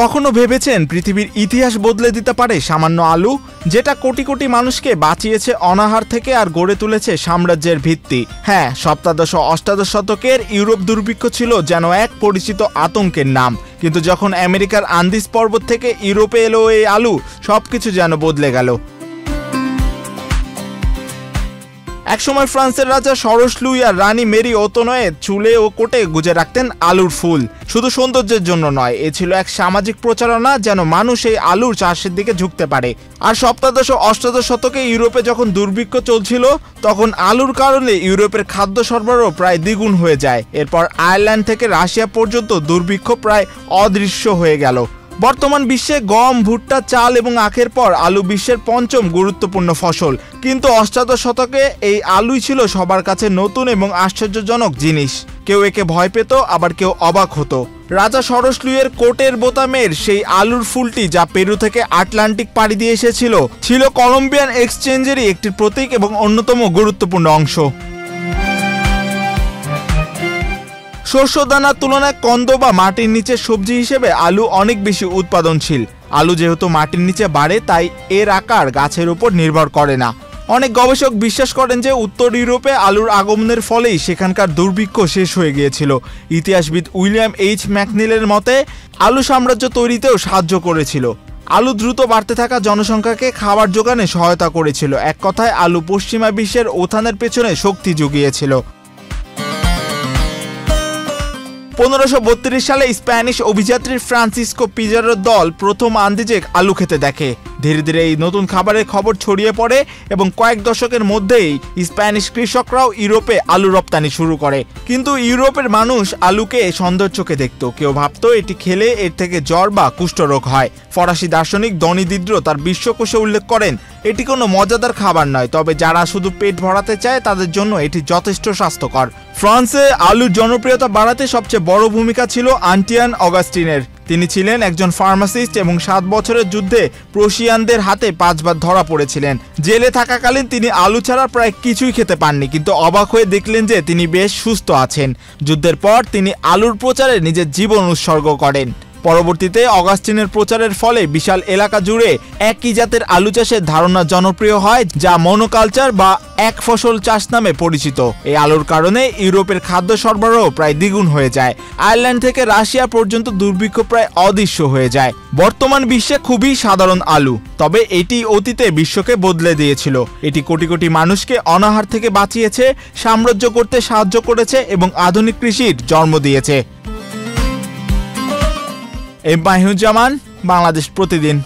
কখনো ভেবেছেন পৃথিবীর ইতিহাস বদলে দিতে পারে সামান্য আলু, যেটা কোটি কোটি মানুষকে বাঁচিয়েছে অনাহার থেকে আর গড়ে তুলেছে সাম্রাজ্যের ভিত্তি? হ্যাঁ, সপ্তাদশ ও অষ্টাদশ শতকের ইউরোপ দুর্ভিক্ষ ছিল যেন এক পরিচিত আতঙ্কের নাম। কিন্তু যখন আমেরিকার আন্দিজ পর্বত থেকে ইউরোপে এলো এই আলু, সবকিছু যেন বদলে গেল। একসময় ফ্রান্সের রাজা সরস লুই আর রানী মেরি ওতনয়ে চুলে ও কোটে গুজে রাখতেন আলুর ফুল। শুধু সৌন্দর্যের জন্য নয়, এ ছিল এক সামাজিক প্রচারণা যেন মানুষ এই আলুর চাষের দিকে ঝুঁকতে পারে। আর সপ্তাদশ ও অষ্টাদশ শতকে ইউরোপে যখন দুর্ভিক্ষ চলছিল, তখন আলুর কারণে ইউরোপের খাদ্য সরবরাহ প্রায় দ্বিগুণ হয়ে যায়। এরপর আয়ারল্যান্ড থেকে রাশিয়া পর্যন্ত দুর্ভিক্ষ প্রায় অদৃশ্য হয়ে গেল। বর্তমান বিশ্বে গম, ভুট্টা, চাল এবং আখের পর আলু বিশ্বের পঞ্চম গুরুত্বপূর্ণ ফসল। কিন্তু অষ্টাদশ শতকে এই আলুই ছিল সবার কাছে নতুন এবং আশ্চর্যজনক জিনিস। কেউ একে ভয় পেত, আবার কেউ অবাক হতো। রাজা সরস লুইয়ের কোটের বোতামের সেই আলুর ফুলটি, যা পেরু থেকে আটলান্টিক পাড়ি দিয়ে এসেছিল, ছিল কলম্বিয়ান এক্সচেঞ্জেরই একটি প্রতীক এবং অন্যতম গুরুত্বপূর্ণ অংশ। শস্য দানার তুলনায় কন্দ বা মাটির নিচে সবজি হিসেবে আলু অনেক বেশি উৎপাদনশীল। আলু যেহেতু মাটির নিচে বাড়ে, তাই এর আকার গাছের উপর নির্ভর করে না। অনেক গবেষক বিশ্বাস করেন যে উত্তর ইউরোপে আলুর আগমনের ফলেই সেখানকার দুর্ভিক্ষ শেষ হয়ে গিয়েছিল। ইতিহাসবিদ উইলিয়াম এইচ ম্যাকনিলের মতে, আলু সাম্রাজ্য তৈরিতেও সাহায্য করেছিল। আলু দ্রুত বাড়তে থাকা জনসংখ্যাকে খাবার জোগানে সহায়তা করেছিল। এক কথায় আলু পশ্চিমা বিশ্বের উত্থানের পেছনে শক্তি জুগিয়েছিল। 1532 সালে স্প্যানিশ অভিযাত্রী ফ্রান্সিসকো পিজারোর দল প্রথম আন্দিজে আলু খেতে দেখে। ধীরে ধীরে এই নতুন খাবারের খবর ছড়িয়ে পড়ে এবং কয়েক দশকের মধ্যেই স্প্যানিশ কৃষকরাও ইউরোপে আলু রপ্তানি শুরু করে। কিন্তু ইউরোপের মানুষ আলুকে সন্দেহের চোখে দেখত। কেউ ভাবত এটি খেলে এর থেকে জ্বর বা কুষ্ঠরোগ হয়। ফরাসি দার্শনিক ডনি দিদ্রো তার বিশ্বকোষে উল্লেখ করেন, এটি কোনো মজাদার খাবার নয়, তবে যারা শুধু পেট ভরাতে চায় তাদের জন্য এটি যথেষ্ট স্বাস্থ্যকর। ফ্রান্সে আলুর জনপ্রিয়তা বাড়াতে সবচেয়ে বড় ভূমিকা ছিল আন্টিয়ান অগাস্টিনের। তিনি ছিলেন একজন ফার্মাসিস্ট এবং 7 বছরের যুদ্ধে প্রুশিয়ানদের হাতে 5 বার ধরা পড়েছিলেন। জেলে থাকাকালীন তিনি আলু ছাড়া প্রায় কিছুই খেতে পাননি, কিন্তু অবাক হয়ে দেখলেন যে তিনি বেশ সুস্থ আছেন। যুদ্ধের পর তিনি আলুর প্রচারে নিজের জীবন উৎসর্গ করেন। পরবর্তীতে অগাস্টিনের প্রচারের ফলে বিশাল এলাকা জুড়ে একই জাতের আলু চাষের ধারণা জনপ্রিয় হয়, যা মনোকালচার বা এক ফসল চাষ নামে পরিচিত। এই আলুর কারণে ইউরোপের খাদ্য সরবরাহ প্রায় দ্বিগুণ হয়ে যায়। আয়ারল্যান্ড থেকে রাশিয়া পর্যন্ত দুর্ভিক্ষ প্রায় অদৃশ্য হয়ে যায়। বর্তমান বিশ্বে খুবই সাধারণ আলু, তবে এটি অতীতে বিশ্বকে বদলে দিয়েছিল। এটি কোটি কোটি মানুষকে অনাহার থেকে বাঁচিয়েছে, সাম্রাজ্য করতে সাহায্য করেছে এবং আধুনিক কৃষির জন্ম দিয়েছে। এম মাহিউজ্জামান, বাংলাদেশ প্রতিদিন।